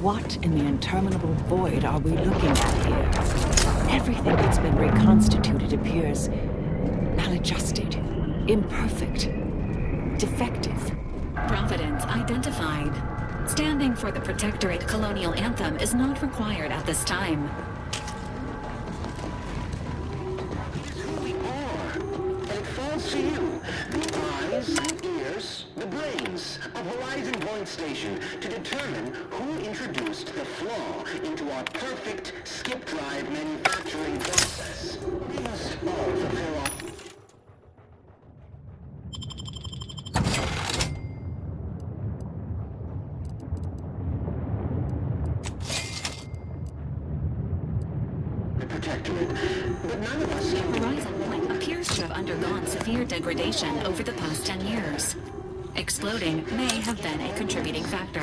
What in the interminable void are we looking at here? Everything that's been reconstituted appears maladjusted, imperfect, defective. Providence identified. Standing for the Protectorate colonial anthem is not required at this time. To you, the eyes, the ears, the brains of Horizon Point Station to determine who introduced the flaw into our perfect skip drive manufacturing process. We must all fulfill our... the Protectorate, but none of us seem to... Horizon Point appears to have undergone severe degradation over the past 10 years. Exploding may have been a contributing factor.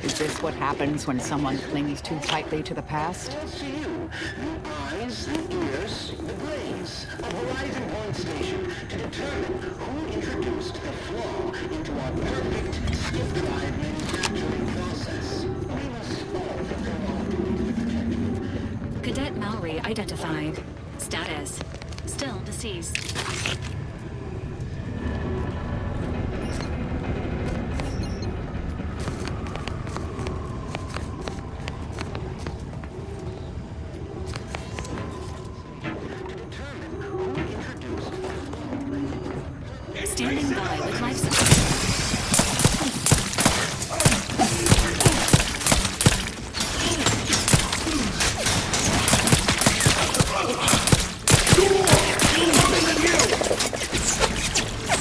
Is this what happens when someone clings too tightly to the past? To you, the eyes, the ears, the brains of Horizon Point Station to determine who introduced the flaw into our perfect skip drive manufacturing process. We must all fulfill our duty to protect you. Cadet Mallory identified. Status: still deceased. Standing by with life support.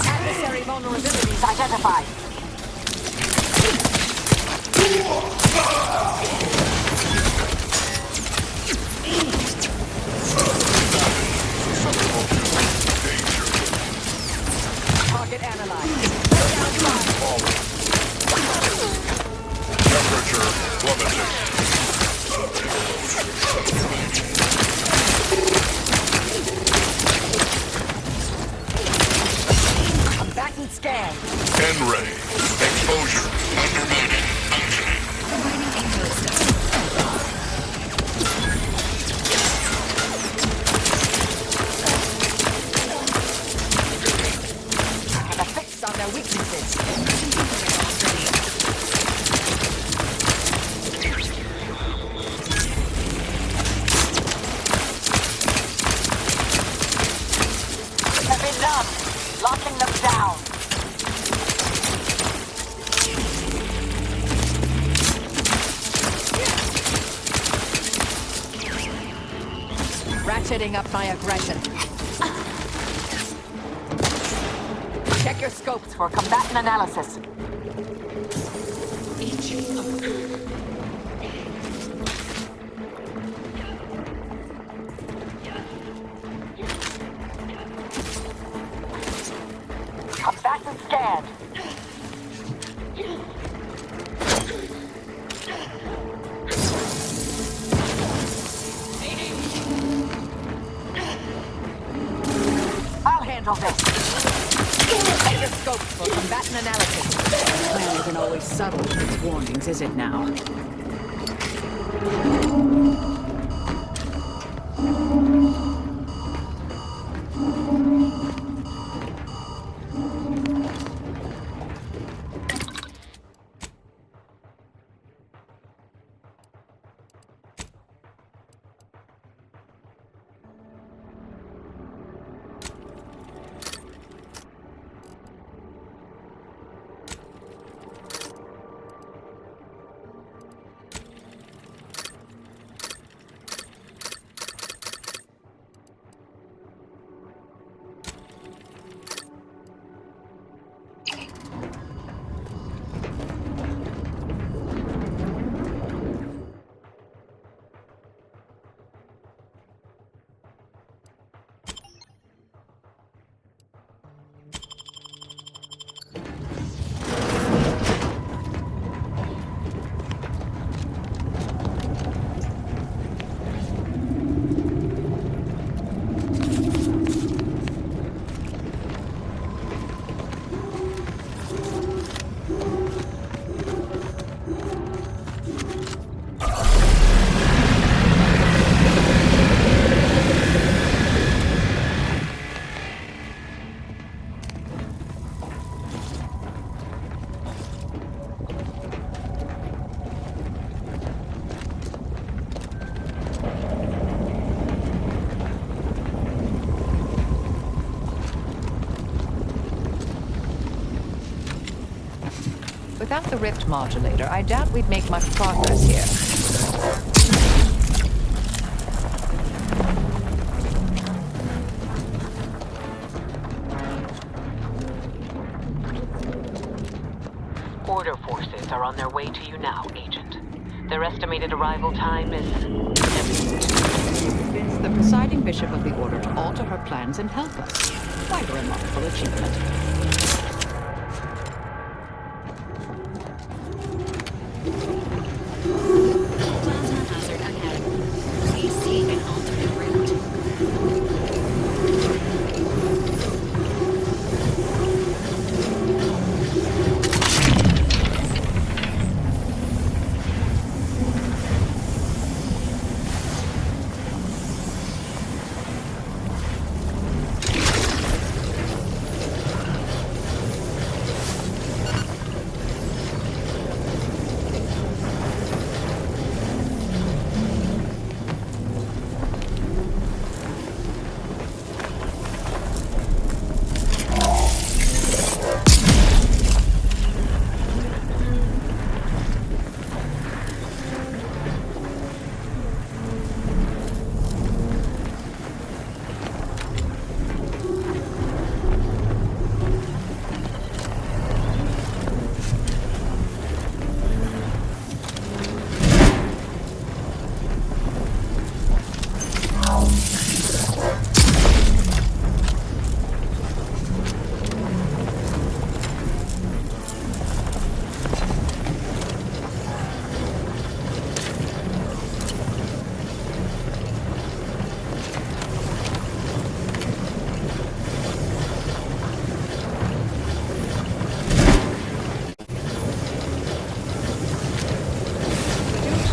Adversary vulnerabilities identified. Target analyzed. Temperature plummeting. Combatant scan. En ready. Exposure. Undermining. Providing info stuff. And a fix on their weaknesses. Have enough. Locking them down. Ratcheting up my aggression. Check your scopes for combatant analysis. Combatant scanned. I'll handle this. Check your scopes for combatant analysis. The plan isn't always subtle in its warnings, is it now? Without the rift modulator, I doubt we'd make much progress here. Order forces are on their way to you now, Agent. Their estimated arrival time is... Convince the presiding bishop of the Order to alter her plans and help us. Quite a remarkable achievement. Plasma hazard ahead. Please seek an alternate route.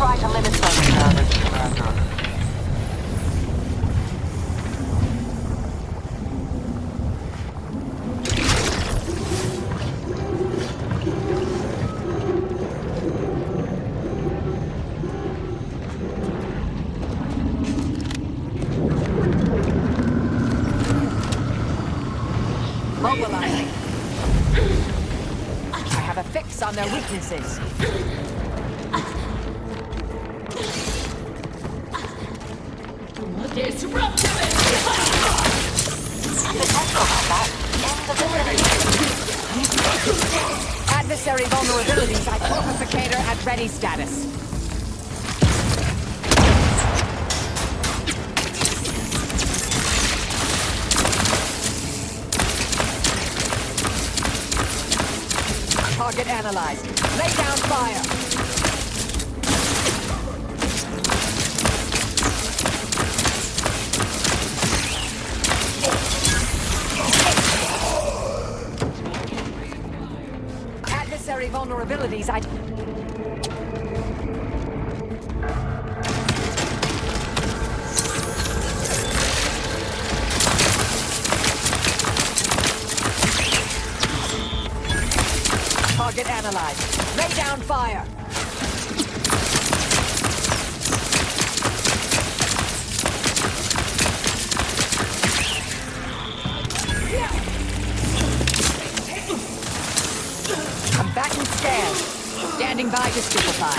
Try to limit some damage, Commander. Mobilizing. I have a fix on their weaknesses. Adversary vulnerabilities. Identificator at ready status. Target analyzed. Lay down fire. Adversary vulnerabilities. Target analyzed. Lay down fire. Combatant scan. Standing by to stupefy.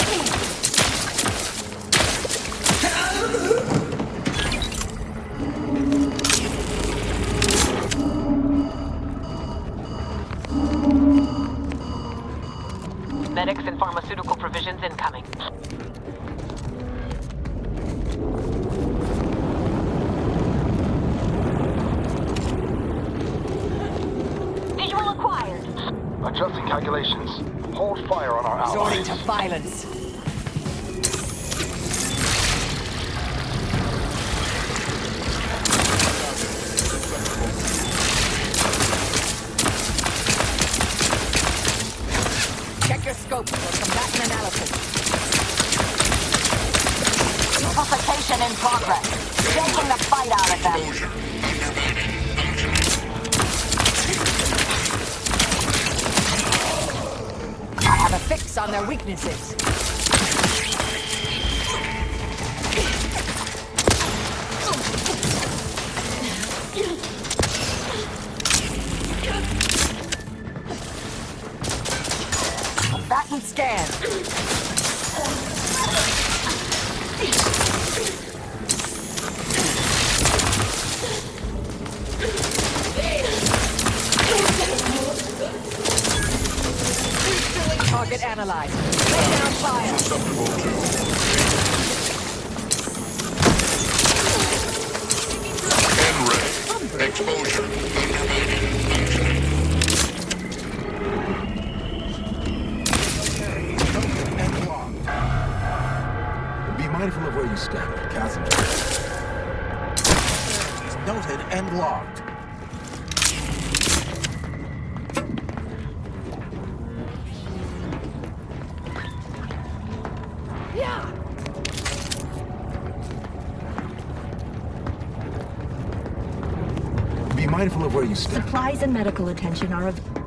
Medics and pharmaceutical provisions incoming. Visual acquired. Adjusting calculations. Hold fire on our allies. Resorting to violence. Check your scope for combatant analysis. Purification in progress. Taking the fight out of them. Exposure. Undermining. I have a fix on their weaknesses. Target analyzed. Lay down fire. Susceptible to N-ray. Exposure underrated. Functioning. And locked. Be mindful of where you step. Chasm. Noted and locked. Be mindful of where you step. Supplies and medical attention are available.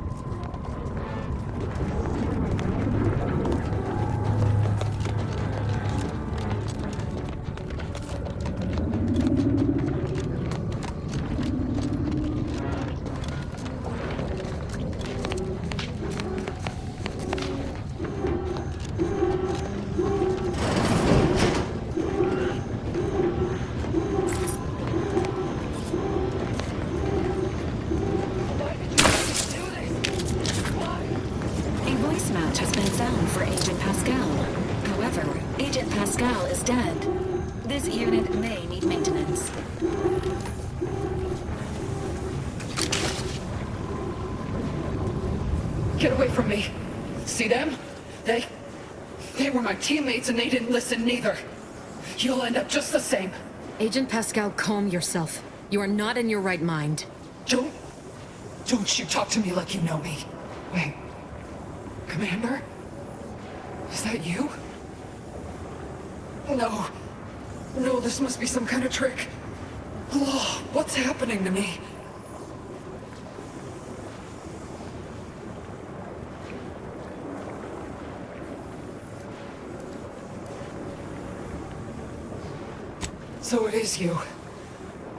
This unit may need maintenance. Get away from me. See them? They were my teammates and they didn't listen neither. You'll end up just the same. Agent Pascal, calm yourself. You are not in your right mind. Don't you talk to me like you know me. Wait. Commander? Is that you? No, this must be some kind of trick. Oh, what's happening to me? So it is you.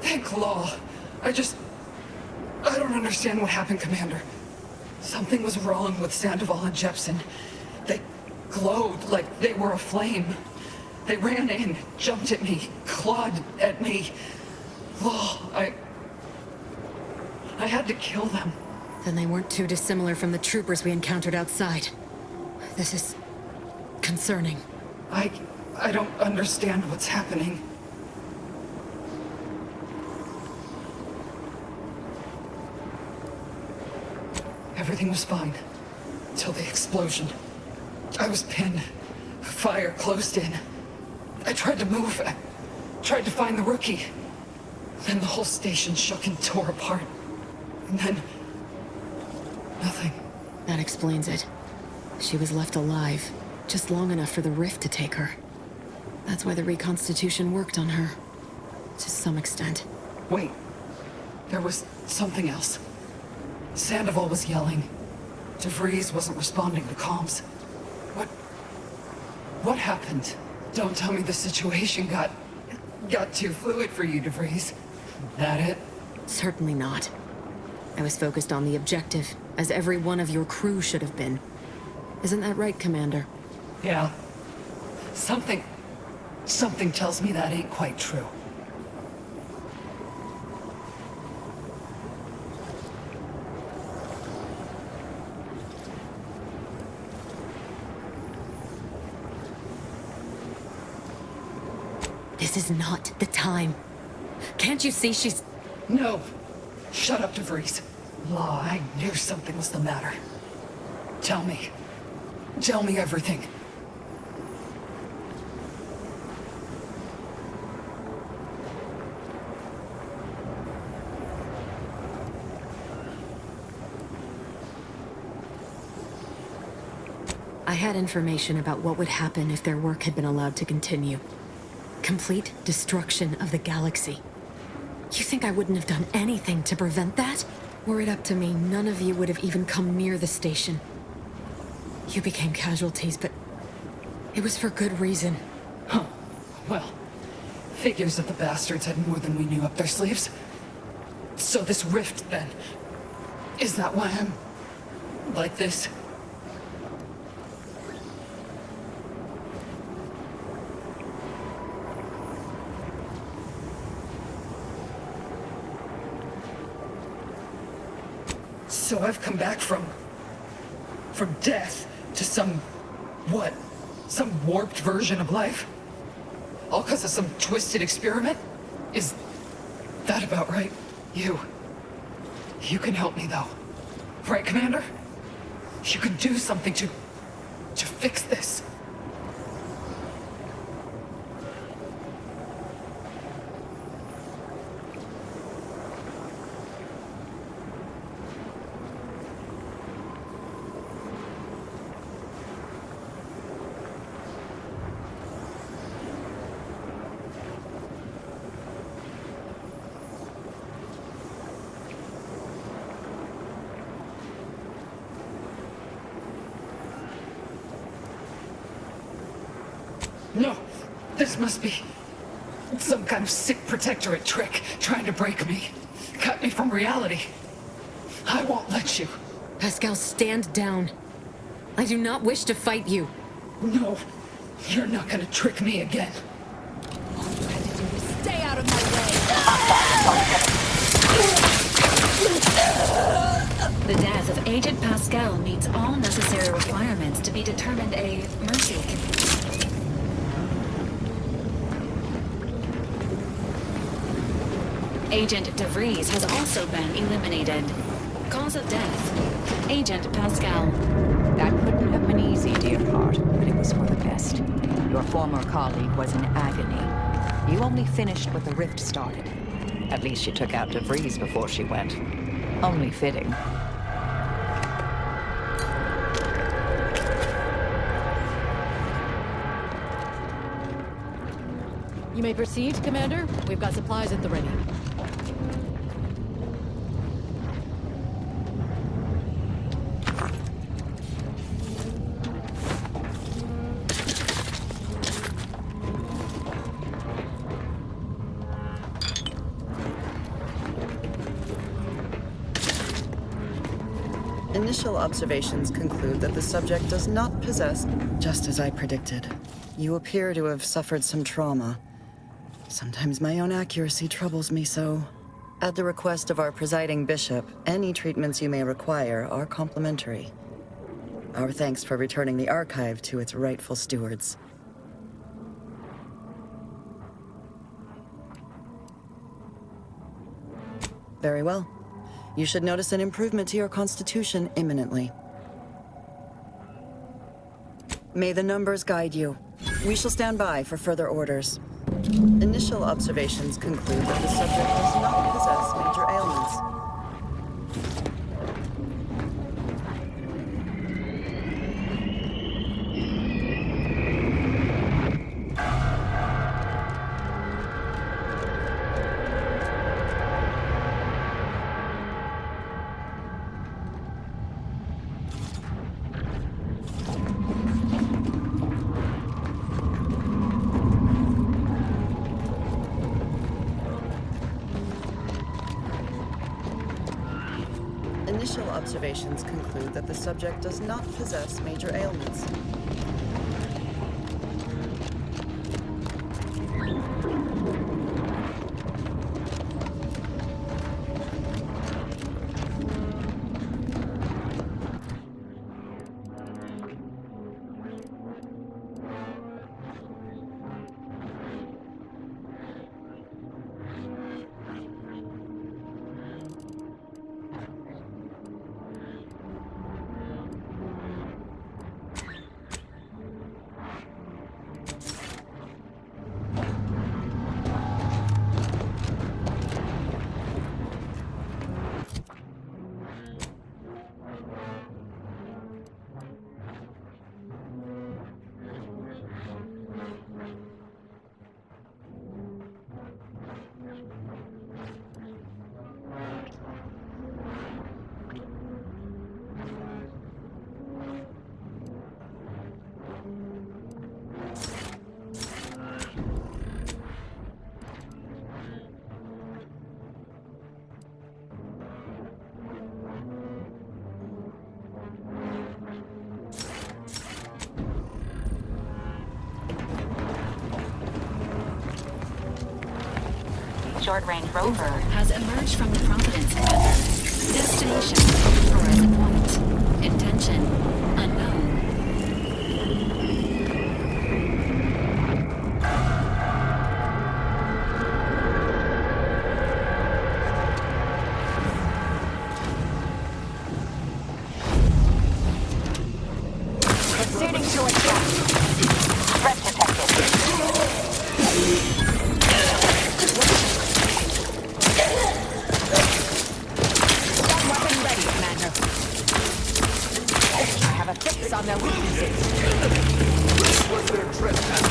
Thank law. I don't understand what happened, Commander. Something was wrong with Sandoval and Jepson. They glowed like they were aflame. They ran in, jumped at me, clawed at me. Oh, I had to kill them. Then they weren't too dissimilar from the troopers we encountered outside. This is concerning. I don't understand what's happening. Everything was fine, till the explosion. I was pinned. Fire closed in. I tried to move. I tried to find the rookie. Then the whole station shook and tore apart. And then... nothing. That explains it. She was left alive, just long enough for the rift to take her. That's why the reconstitution worked on her. To some extent. Wait. There was something else. Sandoval was yelling. DeVries wasn't responding to comms. What happened? Don't tell me the situation got too fluid for you, DeVries. That it? Certainly not. I was focused on the objective, as every one of your crew should have been. Isn't that right, Commander? Yeah. Something tells me that ain't quite true. This is not the time. Can't you see she's... No. Shut up, DeVries. Law, I knew something was the matter. Tell me. Tell me everything. I had information about what would happen if their work had been allowed to continue. Complete destruction of the galaxy. You think I wouldn't have done anything to prevent that? Were it up to me, none of you would have even come near the station. You became casualties, but it was for good reason. Huh. Well, figures that the bastards had more than we knew up their sleeves. So this rift, then, is that why I'm like this? So I've come back from death To some... what? Some warped version of life? All because of some twisted experiment? Is that about right? You can help me, though. Right, Commander? You can do something to fix this. No, this must be some kind of sick protectorate trick trying to break me, cut me from reality. I won't let you. Pascal, stand down. I do not wish to fight you. No, you're not gonna trick me again. Stay out of my The death of Agent Pascal meets all necessary requirements to be determined a mercy. Agent De Vries has also been eliminated. Cause of death, Agent Pascal. That couldn't have been easy, dear heart, but it was for the best. Your former colleague was in agony. You only finished what the rift started. At least you took out De Vries before she went. Only fitting. You may proceed, Commander. We've got supplies at the ready. Initial observations conclude that the subject does not possess, just as I predicted. You appear to have suffered some trauma. Sometimes my own accuracy troubles me so. At the request of our presiding bishop, any treatments you may require are complimentary. Our thanks for returning the archive to its rightful stewards. Very well. You should notice an improvement to your constitution imminently. May the numbers guide you. We shall stand by for further orders. Initial observations conclude that the subject does not possess major ailments. Initial observations conclude that the subject does not possess major ailments. Short-range rover has emerged from the Providence, Commander. Destination, Horizon Point. Intention, unknown. Proceeding to attack. Threat detected. Stun weapon ready, Commander. I have a fix on their weaknesses. What's their trespass?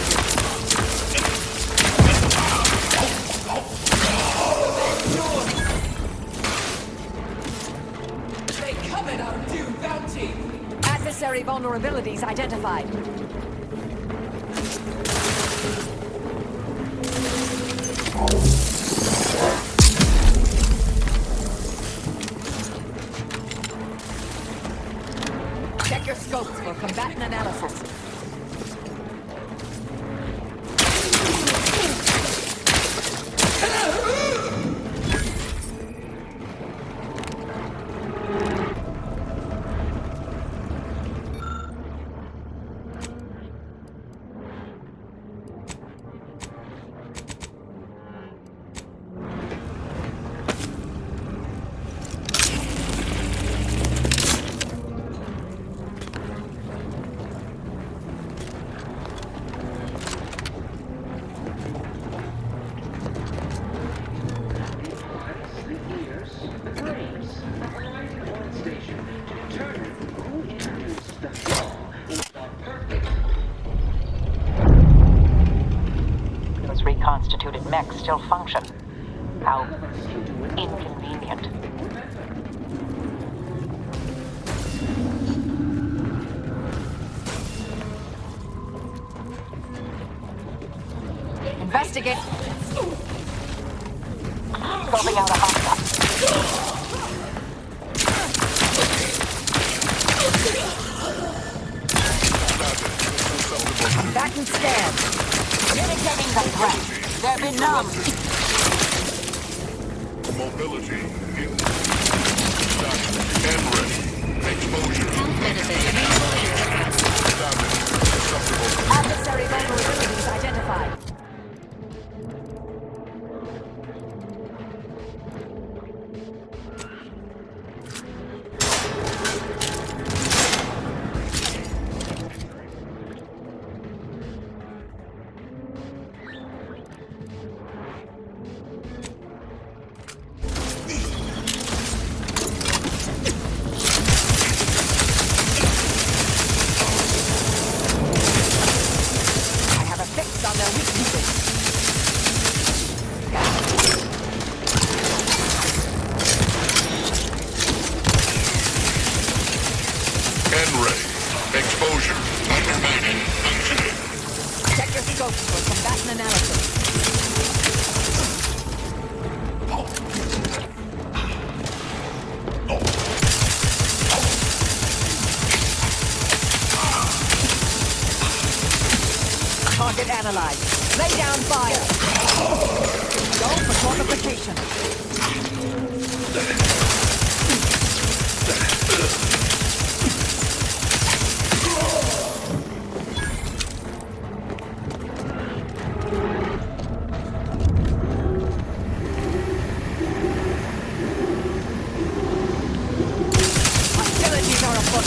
They come at our due bounty! Adversary vulnerabilities identified. Check your scopes for combatant analysis. Reconstituted mechs still function. How inconvenient. Investigate. Scoping out a hostile. Combatant scan. Mitigating the threat. They're benumbed. Mobility in. And ready. Exposure. Adversary vulnerabilities identified. Target analyzed. Lay down fire. Go for fortification. Hostilities are afoot.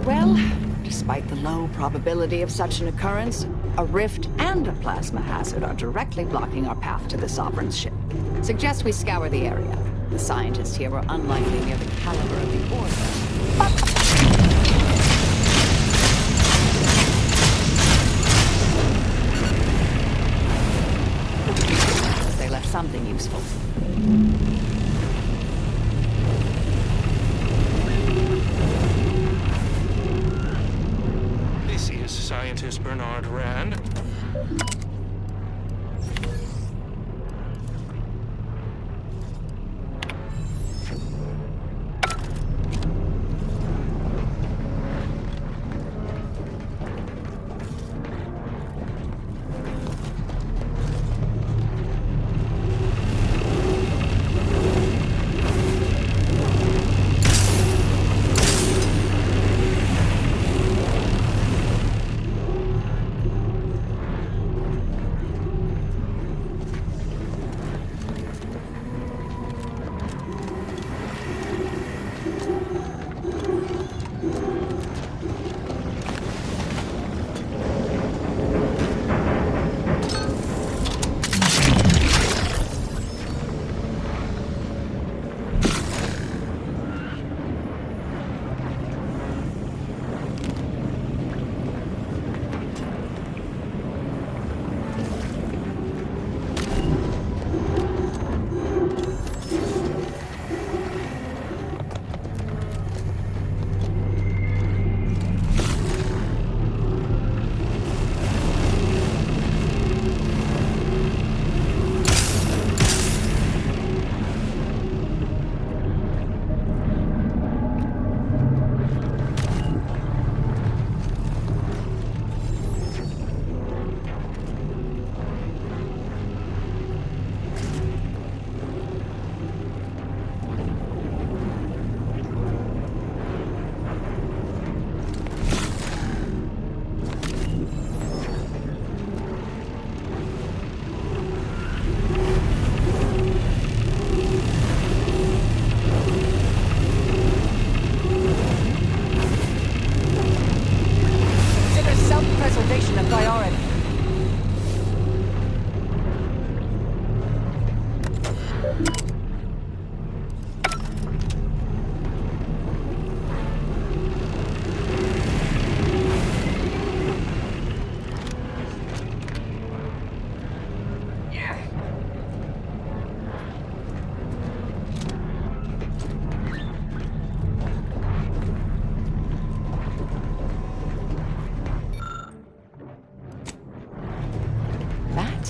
Well, despite the low probability of such an occurrence, a rift and a plasma hazard are directly blocking our path to the Sovereign's ship. Suggest we scour the area. The scientists here were unlikely near the caliber of the Order. They left something useful.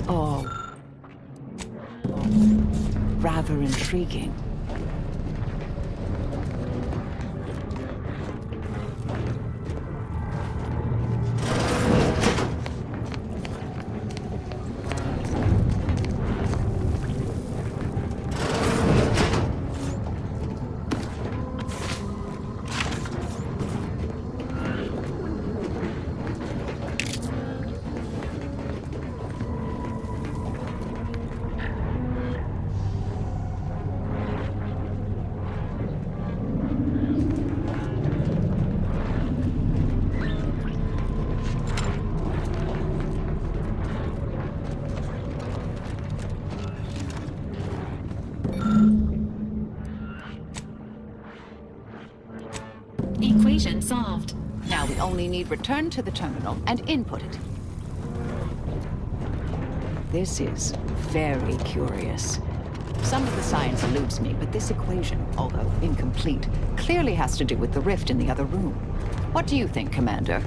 all rather intriguing. Equation solved. Now we only need return to the terminal and input it. This is very curious. Some of the science eludes me, but this equation, although incomplete, clearly has to do with the rift in the other room. What do you think, Commander?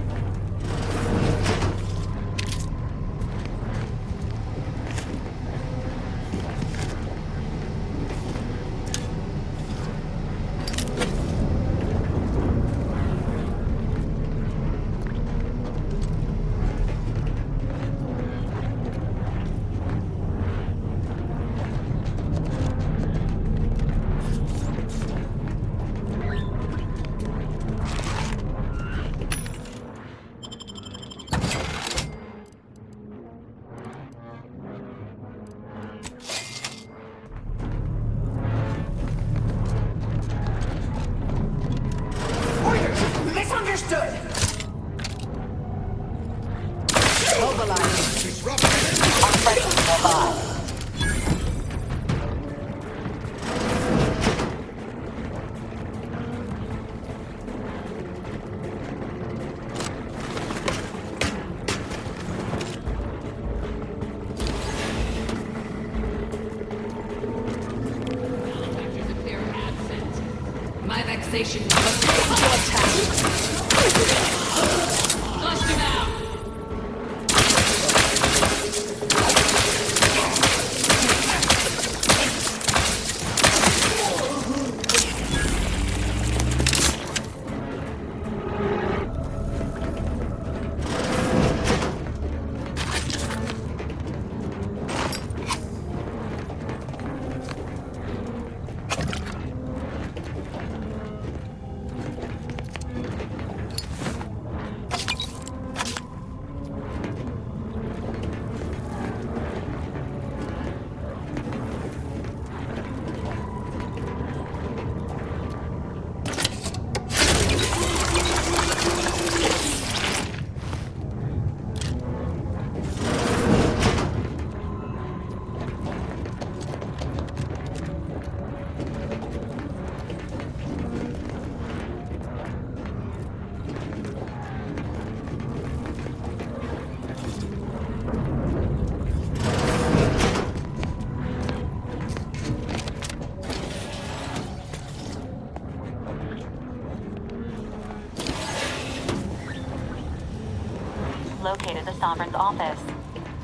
the Sovereign's office.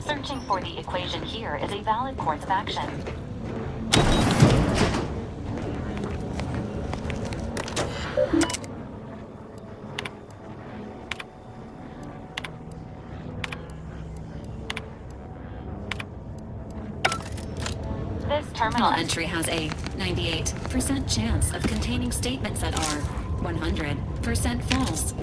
Searching for the equation here is a valid course of action. This terminal entry has a 98% chance of containing statements that are 100% false.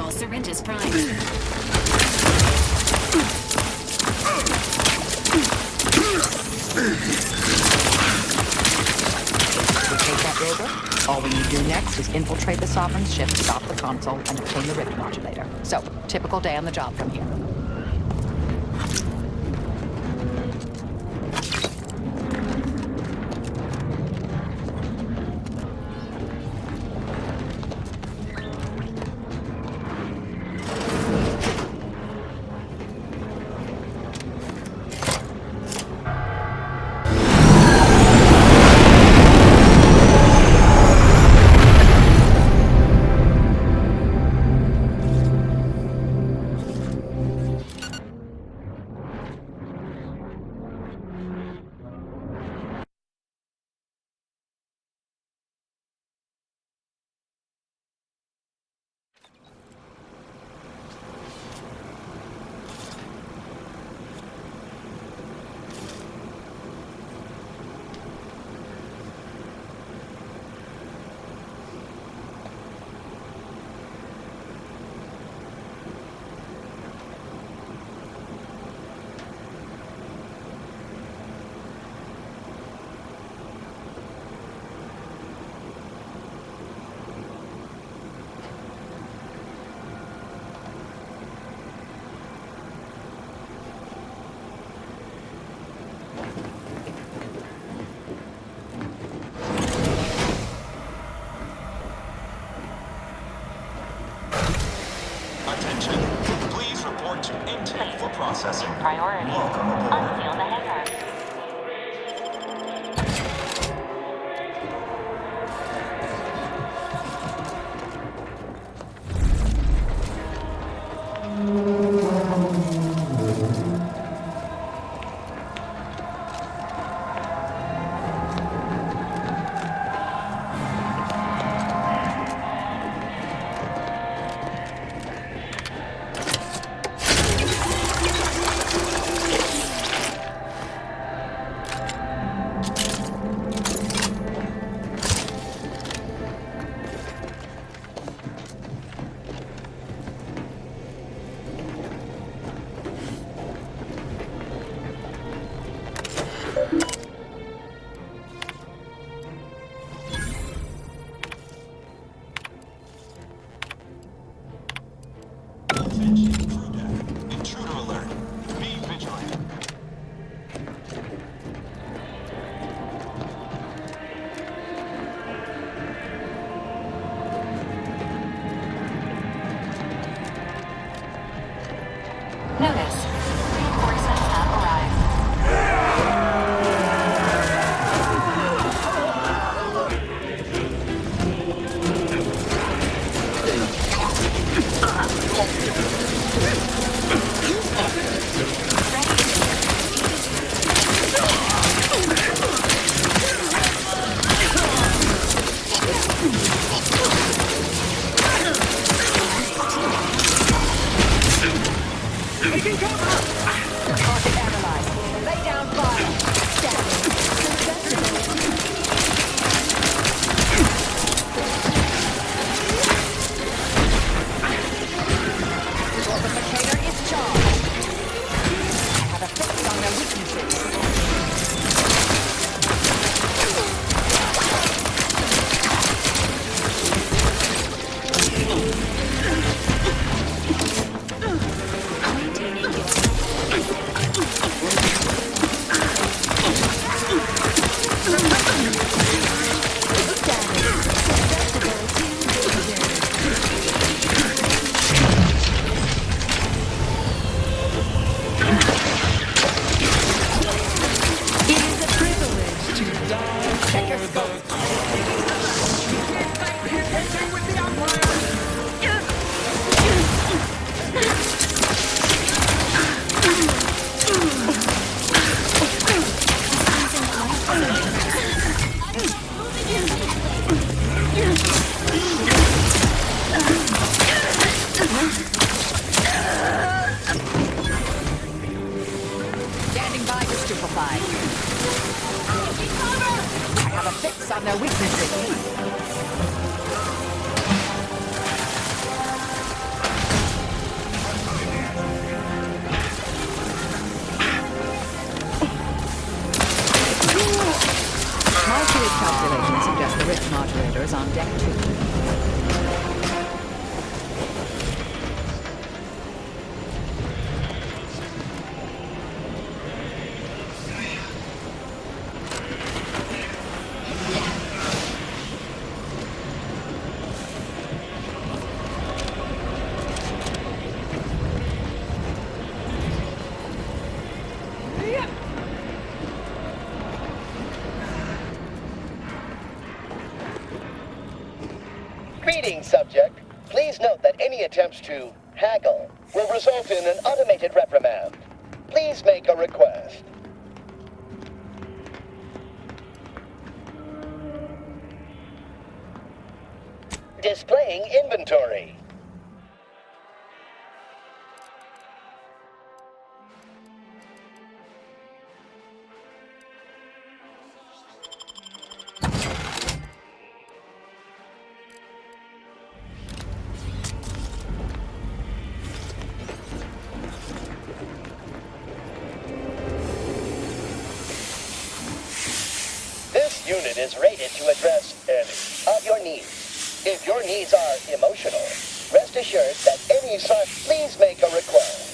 Syringes primed. is infiltrate the Sovereign's ship, stop the console, and obtain the rift modulator. So, typical day on the job from here. Attention, please report to intake for processing. Priority. Welcome aboard. Unseal the hangar. Notice. Reinforcements have arrived. Taking cover! Target analyzed. Lay down fire. Fortificator is charged. I have a fix on their weaknesses. Standing by to stupefy. I have a fix on their weaknesses. My field calculations suggest the rift modulator is on deck 2. Greetings, subject. Please note that any attempts to haggle will result in an automated reprimand. Please make a request. Displaying inventory. This unit is rated to address any of your needs. If your needs are emotional, rest assured that any sort, please make a request.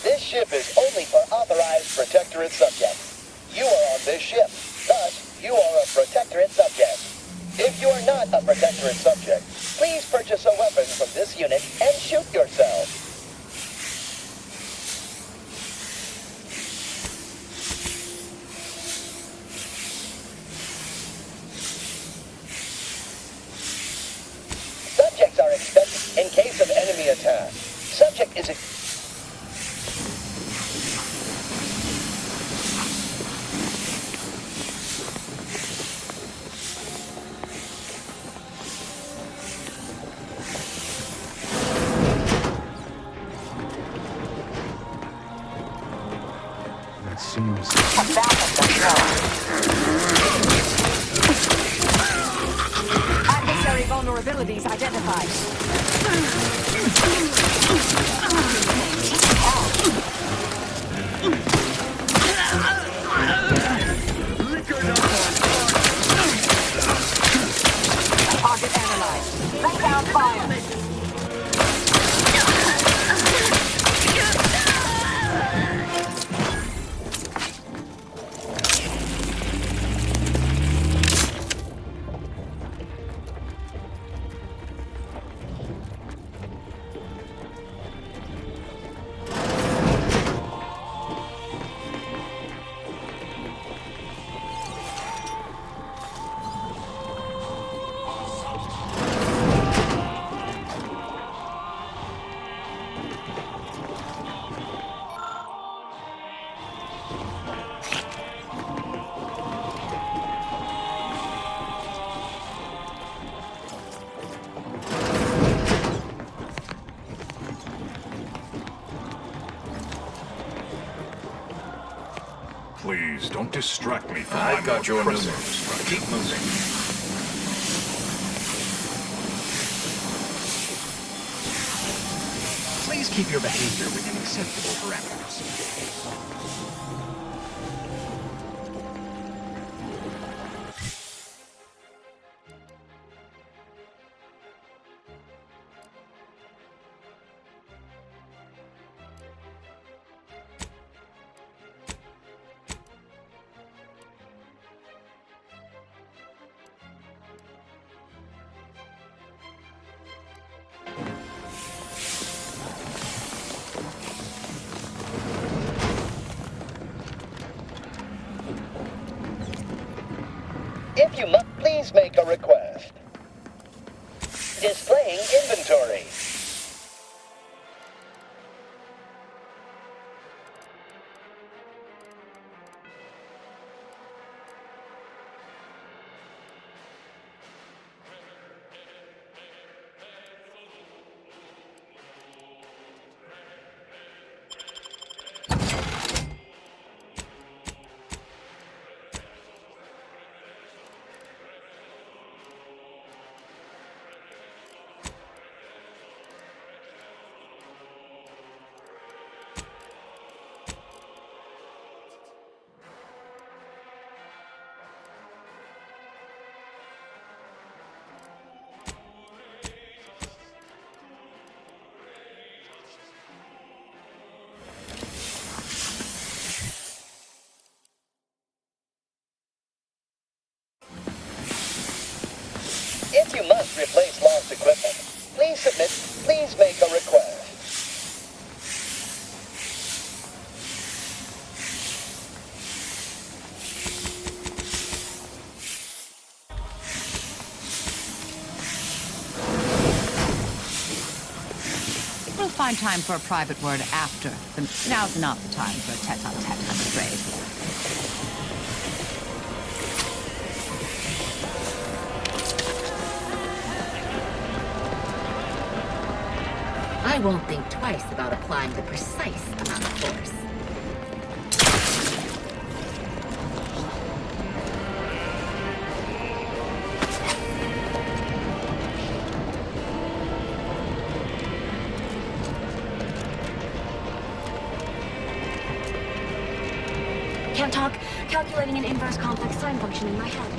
This ship is only for authorized protectorate subjects. You are on this ship, thus you are a protectorate subject. If you are not a protectorate subject, please purchase a weapon from this unit and shoot yourself. Subjects are expected in case of enemy attack. Subject is That seems... Adversary vulnerabilities identified. Target analyzed. Lay down fire. Please, don't distract me from I've my got your pressing number. instructions. Keep moving. Please keep your behavior within acceptable parameters. If you must, please make a request. Displaying inventory. We'll find time for a private word after. Now's not the time for a tete-a-tete, I'm afraid. I won't think twice about applying the precise amount of force. Can't talk. Calculating an inverse complex sine function in my head.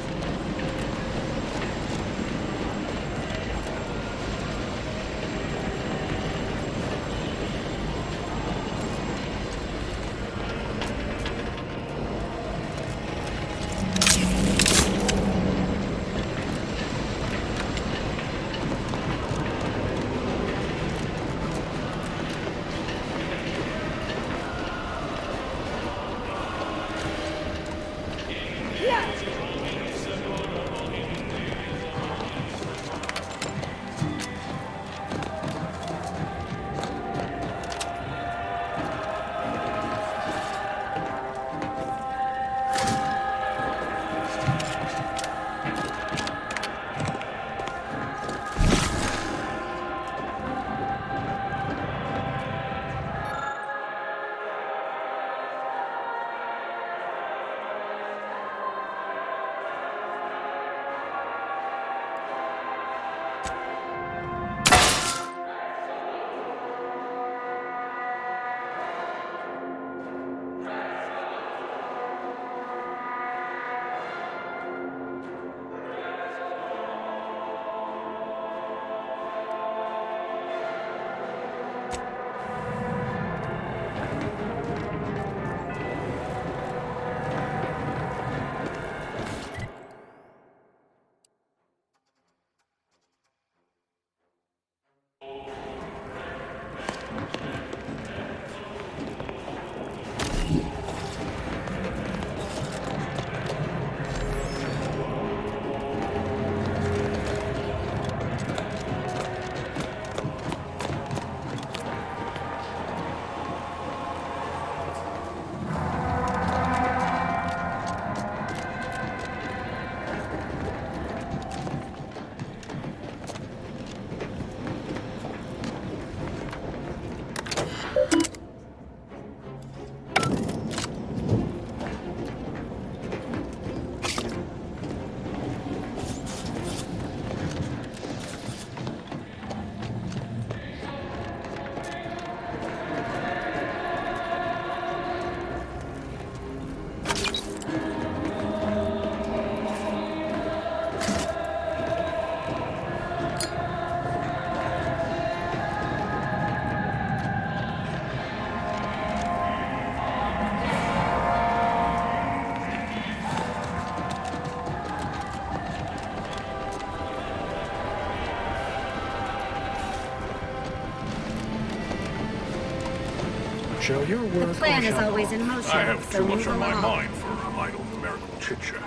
Shall your work The plan or is shall always in mine? motion, I have so too much move on my along. mind for idle numerical chit-chat.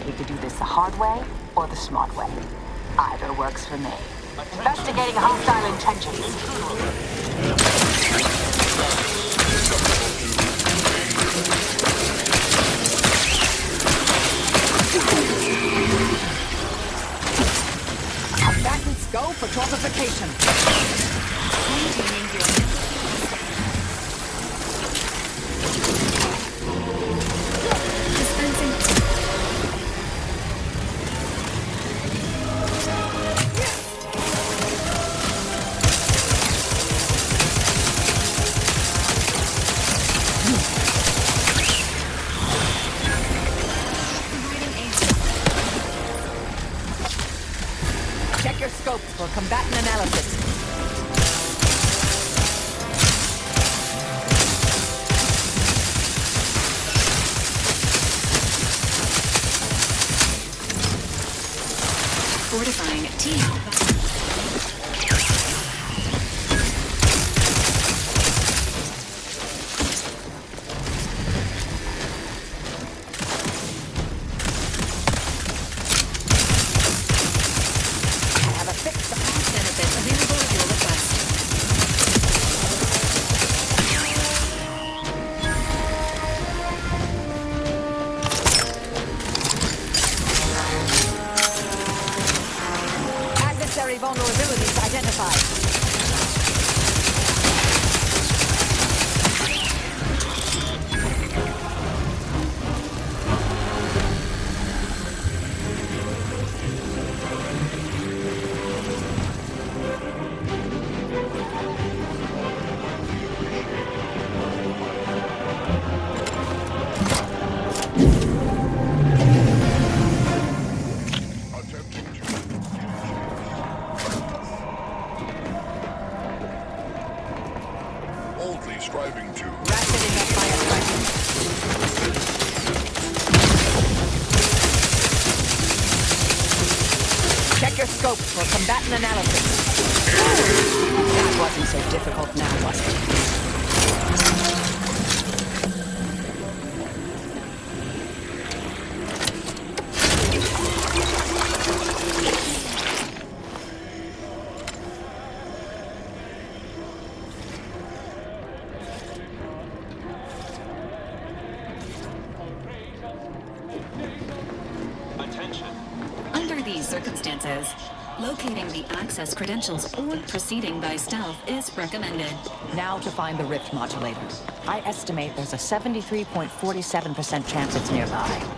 We could do this the hard way or the smart way. Either works for me. Investigating hostile intentions. Combatants go for torpification. Check your scopes for combatant analysis. Fortifying T. scope for combatant analysis. That wasn't so difficult now, was it? Circumstances, locating the access credentials or proceeding by stealth is recommended. Now to find the rift modulator. I estimate there's a 73.47% chance it's nearby.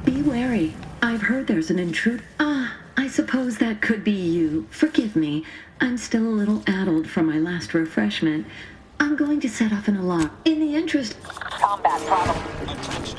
Be wary. I've heard there's an intruder. I suppose that could be you. Forgive me. I'm still a little addled from my last refreshment. I'm going to set off an alarm. In the interest... Combat problem. Attention.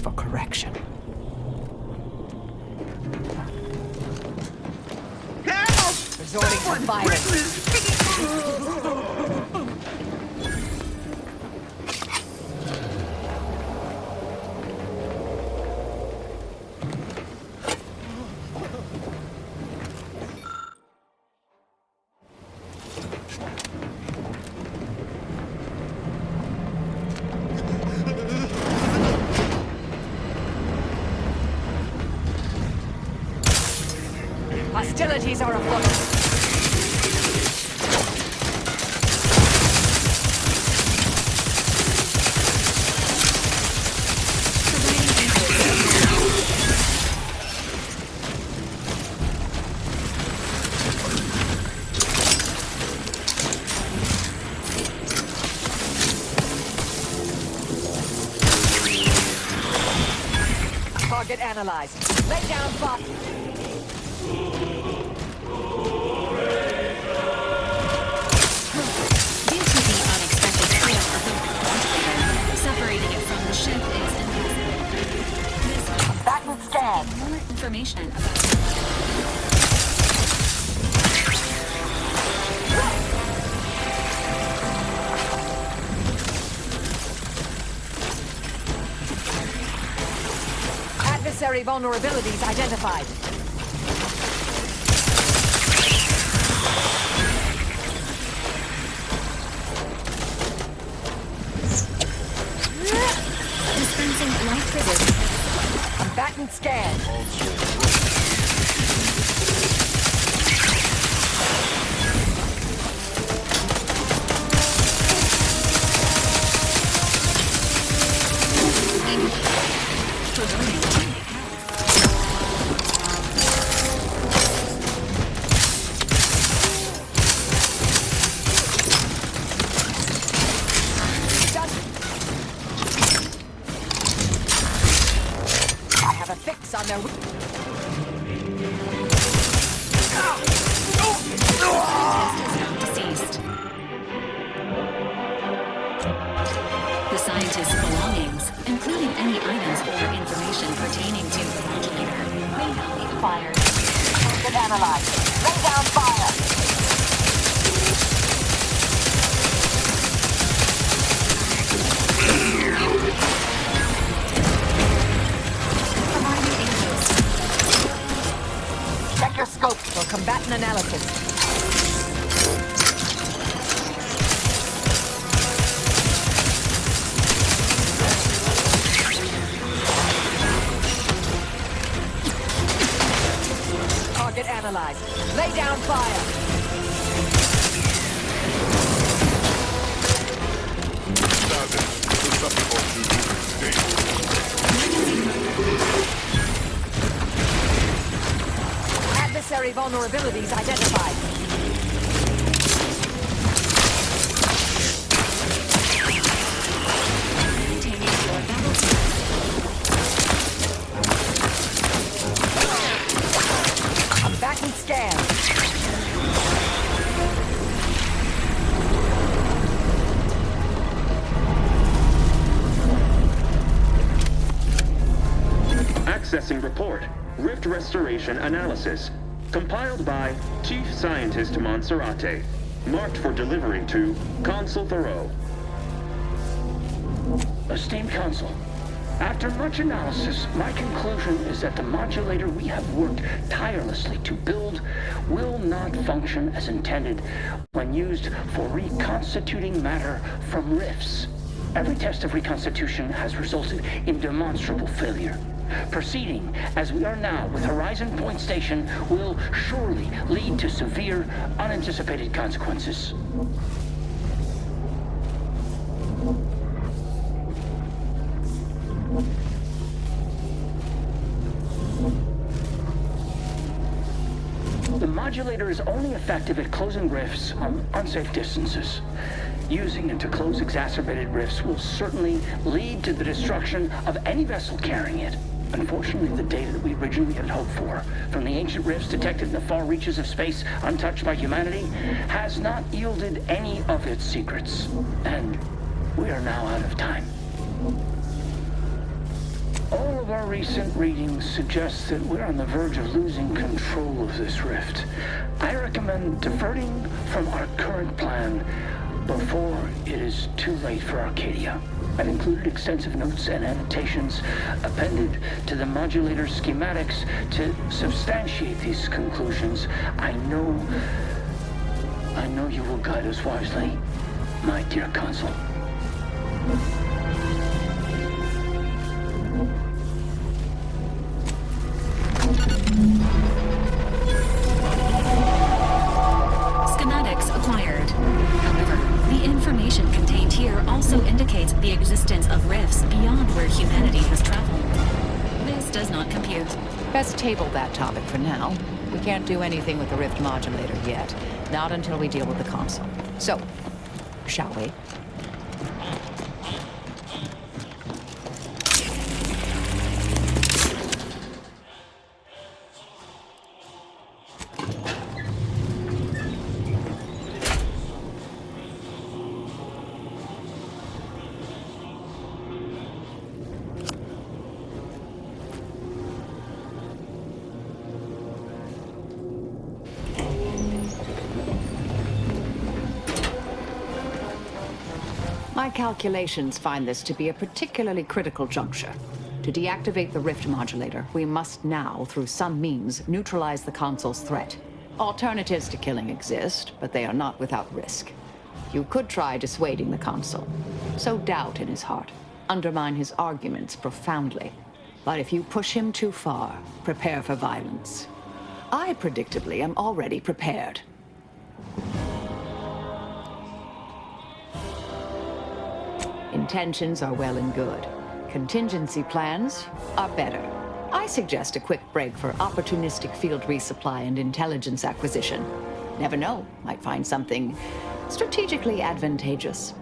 For correction. Help! Resorting to violence. Hostilities are afoot. Target analyzed. Lay down, Fox. Separating it from the ship is impossible. Backward scan. More information about... Adversary vulnerabilities identified. Dispensing life preserving. Combat Combatant scan. On their deceased. The scientist's belongings, including any items or information pertaining to the modulator, may now be acquired. Target analyzed. Lay down fire. Check your scope for combatant analysis. Target analyzed. Lay down fire. Adversary vulnerabilities identified. Combatant scan. Accessing report. Rift restoration analysis. Compiled by Chief Scientist Monserrate. Marked for delivery to Consul Thoreau. Esteemed Consul, after much analysis, my conclusion is that the modulator we have worked tirelessly to build will not function as intended when used for reconstituting matter from rifts. Every test of reconstitution has resulted in demonstrable failure. Proceeding as we are now with Horizon Point Station will surely lead to severe, unanticipated consequences. The modulator is only effective at closing rifts on unsafe distances. Using it to close exacerbated rifts will certainly lead to the destruction of any vessel carrying it. Unfortunately, the data that we originally had hoped for from the ancient rifts detected in the far reaches of space untouched by humanity has not yielded any of its secrets. And we are now out of time. All of our recent readings suggest that we're on the verge of losing control of this rift. I recommend diverting from our current plan before it is too late for Arcadia. I've included extensive notes and annotations appended to the modulator schematics to substantiate these conclusions. I know you will guide us wisely, my dear Consul. Schematics acquired. However, the information contained here also indicates the existence of rifts beyond where humanity has traveled. This does not compute. Best table that topic for now. We can't do anything with the rift modulator yet. Not until we deal with the console. So, shall we? My calculations find this to be a particularly critical juncture. To deactivate the rift modulator, we must now, through some means, neutralize the console's threat. Alternatives to killing exist, but they are not without risk. You could try dissuading the console. Sow doubt in his heart. Undermine his arguments profoundly. But if you push him too far, prepare for violence. I, predictably, am already prepared. Intentions are well and good. Contingency plans are better. I suggest a quick break for opportunistic field resupply and intelligence acquisition. Never know, might find something strategically advantageous.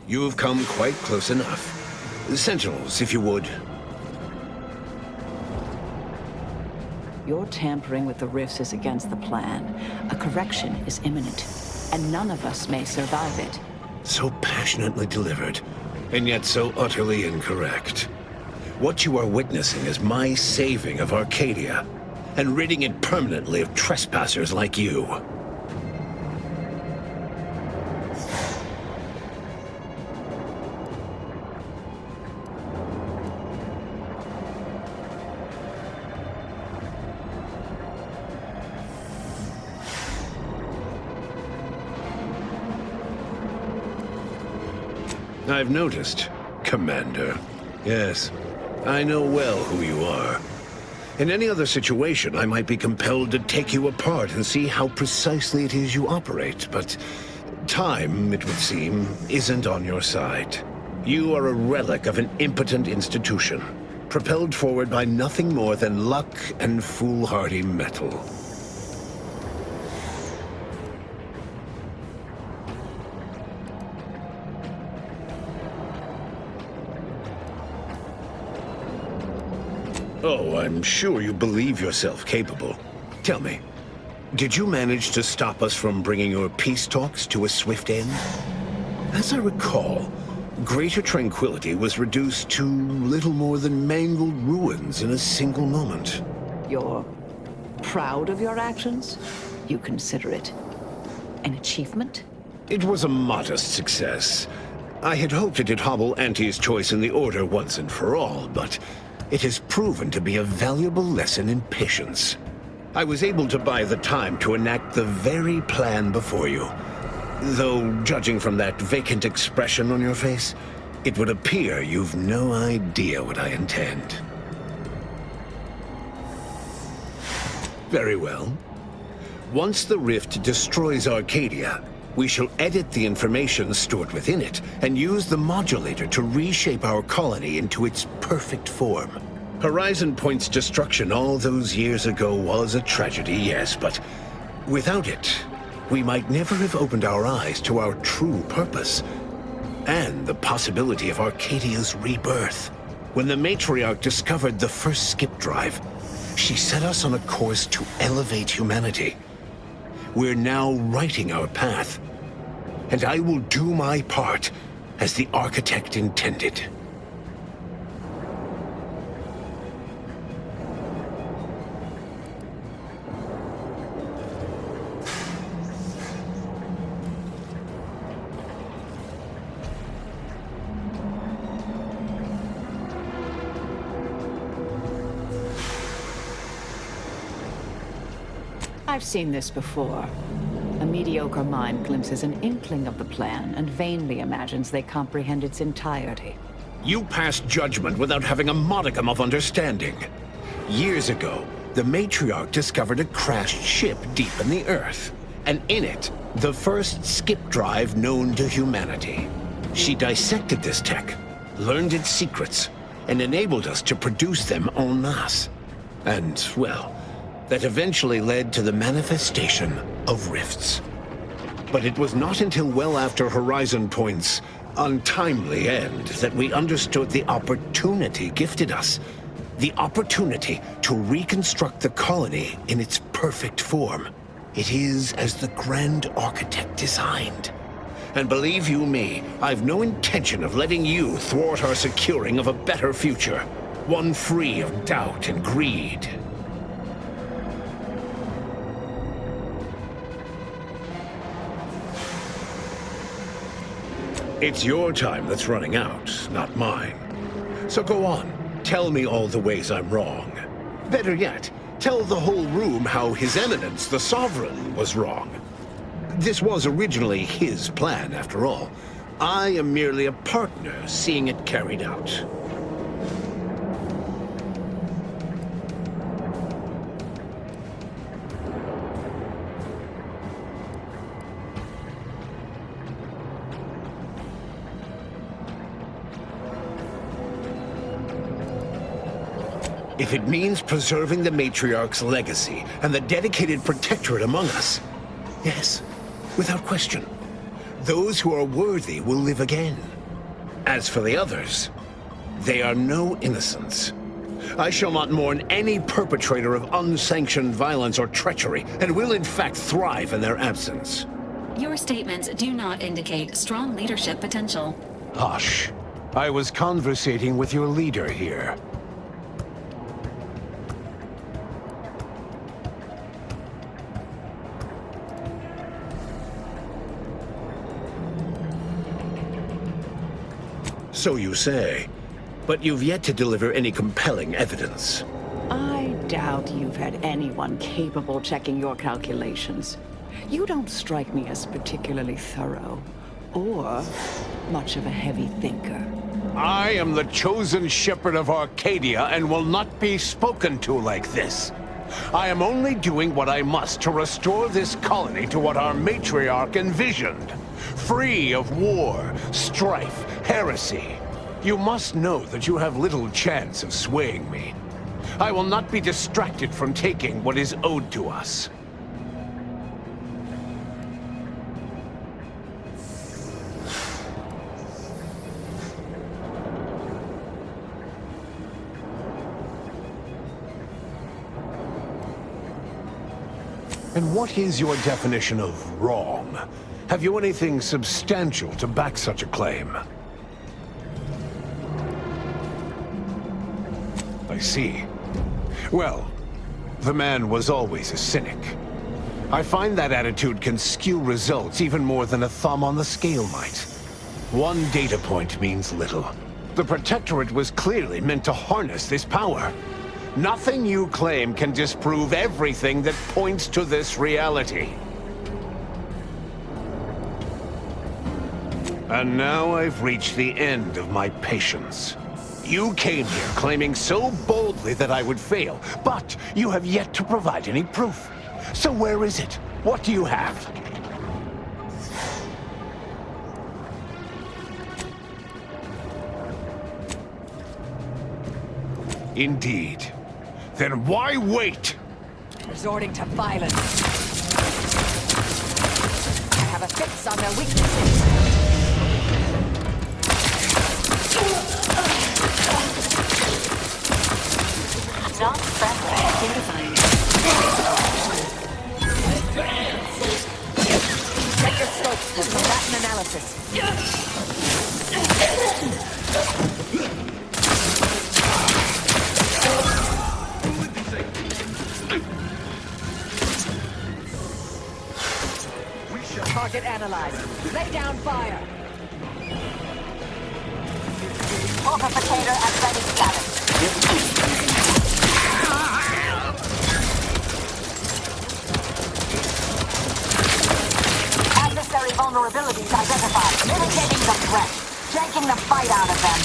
You've come quite close enough. Sentinels, if you would. Your tampering with the rifts is against the plan. A correction is imminent, and none of us may survive it. So passionately delivered, and yet so utterly incorrect. What you are witnessing is my saving of Arcadia, and ridding it permanently of trespassers like you. I've noticed, Commander. Yes, I know well who you are. In any other situation, I might be compelled to take you apart and see how precisely it is you operate, but time, it would seem, isn't on your side. You are a relic of an impotent institution, propelled forward by nothing more than luck and foolhardy metal. Oh, I'm sure you believe yourself capable. Tell me, did you manage to stop us from bringing your peace talks to a swift end? As I recall, Greater Tranquility was reduced to little more than mangled ruins in a single moment. You're proud of your actions? You consider it an achievement? It was a modest success. I had hoped it'd hobble Auntie's choice in the Order once and for all, but it has proven to be a valuable lesson in patience. I was able to buy the time to enact the very plan before you. Though, judging from that vacant expression on your face, it would appear you've no idea what I intend. Very well. Once the rift destroys Arcadia, we shall edit the information stored within it and use the modulator to reshape our colony into its perfect form. Horizon Point's destruction all those years ago was a tragedy, yes, but without it, we might never have opened our eyes to our true purpose and the possibility of Arcadia's rebirth. When the matriarch discovered the first skip drive, she set us on a course to elevate humanity. We're now writing our path, and I will do my part as the architect intended. I've seen this before. A mediocre mind glimpses an inkling of the plan and vainly imagines they comprehend its entirety. You passed judgment without having a modicum of understanding. Years ago, the matriarch discovered a crashed ship deep in the Earth, and in it, the first skip drive known to humanity. She dissected this tech, learned its secrets, and enabled us to produce them en masse. And, well, that eventually led to the manifestation of rifts. But it was not until well after Horizon Point's untimely end that we understood the opportunity gifted us. The opportunity to reconstruct the colony in its perfect form. It is as the Grand Architect designed. And believe you me, I've no intention of letting you thwart our securing of a better future. One free of doubt and greed. It's your time that's running out, not mine. So go on, tell me all the ways I'm wrong. Better yet, tell the whole room how His Eminence, the Sovereign, was wrong. This was originally his plan, after all. I am merely a partner, seeing it carried out. If it means preserving the matriarch's legacy and the dedicated protectorate among us, yes, without question. Those who are worthy will live again. As for the others, they are no innocents. I shall not mourn any perpetrator of unsanctioned violence or treachery, and will in fact thrive in their absence. Your statements do not indicate strong leadership potential. Hush. I was conversating with your leader here. So you say, but you've yet to deliver any compelling evidence. I doubt you've had anyone capable checking your calculations. You don't strike me as particularly thorough, or much of a heavy thinker. I am the chosen shepherd of Arcadia and will not be spoken to like this. I am only doing what I must to restore this colony to what our matriarch envisioned. Free of war, strife, heresy. You must know that you have little chance of swaying me. I will not be distracted from taking what is owed to us. And what is your definition of wrong? Have you anything substantial to back such a claim? I see. Well, the man was always a cynic. I find that attitude can skew results even more than a thumb on the scale might. One data point means little. The Protectorate was clearly meant to harness this power. Nothing you claim can disprove everything that points to this reality. And now I've reached the end of my patience. You came here claiming so boldly that I would fail, but you have yet to provide any proof. So where is it? What do you have? Indeed. Then why wait? Resorting to violence. I have a fix on their weaknesses. Not friendly. Check your scopes for combatant analysis. Target analyzed. Lay down fire. Multiplicator at ready status. Adversary vulnerabilities identified. Mitigating the threat. Janking the fight out of them.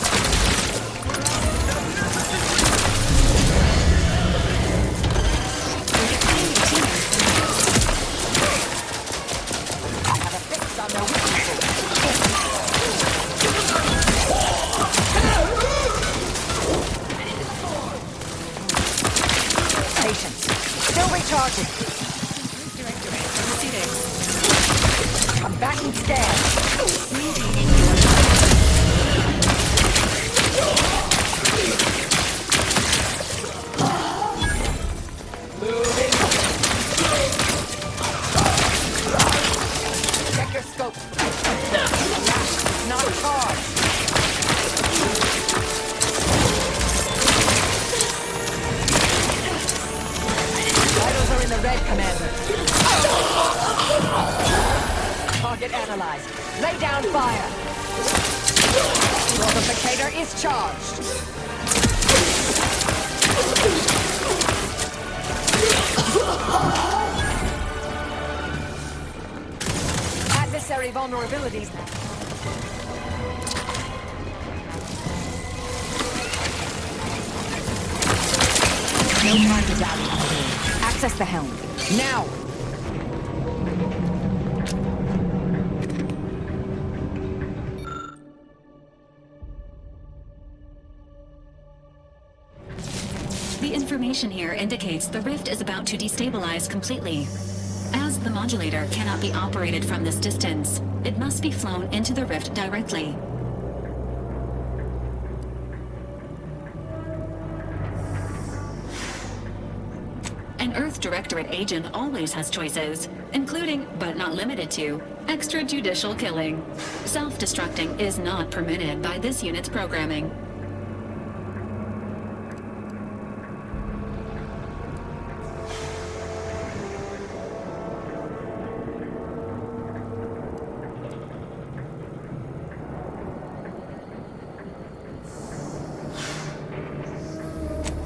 Charging. I'm back in scan. Check your scope. Not charged. Vitals are in the red, Commander. Target analyzed. Lay down fire. Fortificator is charged. Adversary vulnerabilities. No time to dally. Access the helm. Now! The information here indicates the rift is about to destabilize completely. As the modulator cannot be operated from this distance, it must be flown into the rift directly. An Earth Directorate agent always has choices, including, but not limited to, extrajudicial killing. Self-destructing is not permitted by this unit's programming.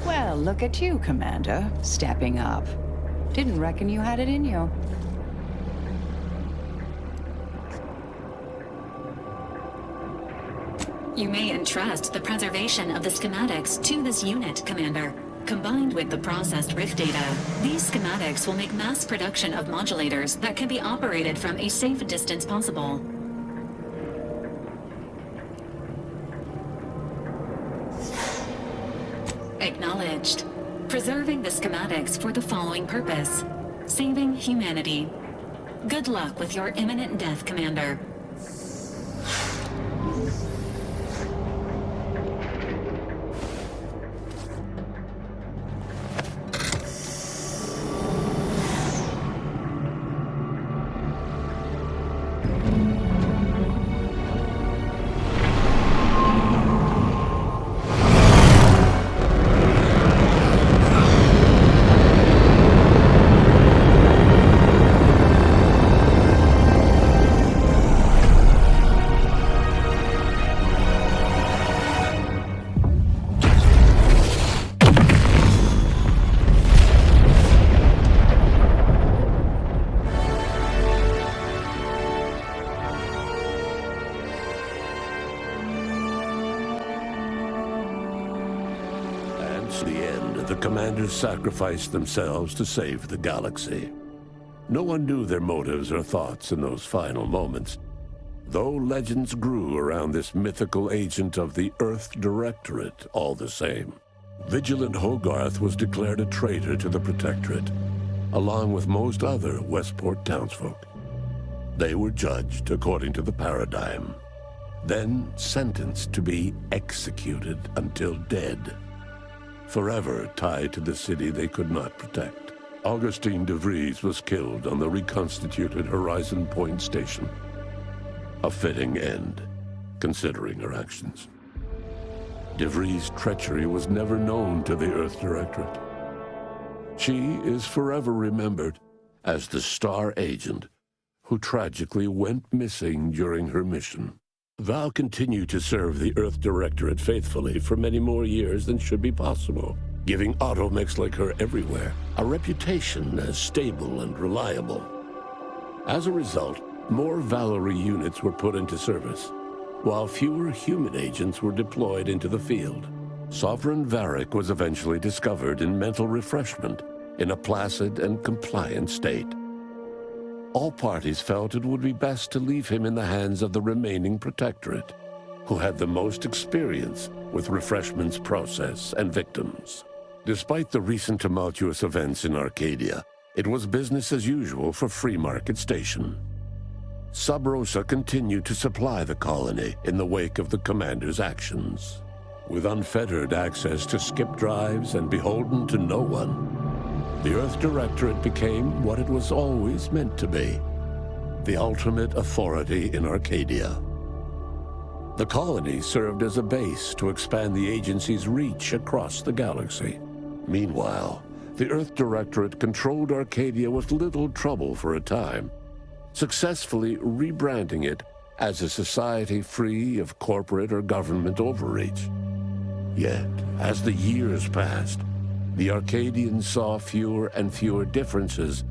Well, look at you, Commander, stepping up. Didn't reckon you had it in you. You may entrust the preservation of the schematics to this unit, Commander. Combined with the processed rift data, these schematics will make mass production of modulators that can be operated from a safe distance possible. Acknowledged. Preserving the schematics for the following purpose: saving humanity. Good luck with your imminent death, Commander. Sacrificed themselves to save the galaxy. No one knew their motives or thoughts in those final moments, though legends grew around this mythical agent of the Earth Directorate all the same. Vigilant Hogarth was declared a traitor to the Protectorate, along with most other Westport townsfolk. They were judged according to the paradigm, then sentenced to be executed until dead, forever tied to the city they could not protect. Augustine de Vries was killed on the reconstituted Horizon Point Station. A fitting end, considering her actions. De Vries' treachery was never known to the Earth Directorate. She is forever remembered as the Star Agent who tragically went missing during her mission. Val continued to serve the Earth Directorate faithfully for many more years than should be possible, giving automechs like her everywhere a reputation as stable and reliable. As a result, more Valerie units were put into service, while fewer human agents were deployed into the field. Sovereign Varric was eventually discovered in mental refreshment in a placid and compliant state. All parties felt it would be best to leave him in the hands of the remaining Protectorate, who had the most experience with refreshment's process and victims. Despite the recent tumultuous events in Arcadia, It was business as usual for Free Market Station. Sub Rosa continued to supply the colony in the wake of the commander's actions. With unfettered access to skip drives and beholden to no one, the Earth Directorate became what it was always meant to be, the ultimate authority in Arcadia. The colony served as a base to expand the agency's reach across the galaxy. Meanwhile, the Earth Directorate controlled Arcadia with little trouble for a time, successfully rebranding it as a society free of corporate or government overreach. Yet, as the years passed, the Arcadians saw fewer and fewer differences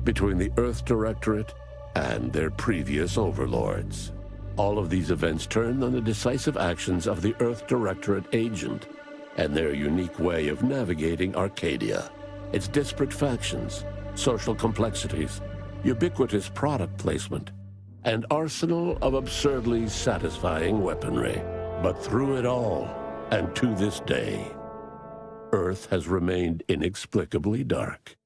between the Earth Directorate and their previous overlords. All of these events turned on the decisive actions of the Earth Directorate agent and their unique way of navigating Arcadia, its disparate factions, social complexities, ubiquitous product placement, and arsenal of absurdly satisfying weaponry. But through it all, and to this day, Earth has remained inexplicably dark.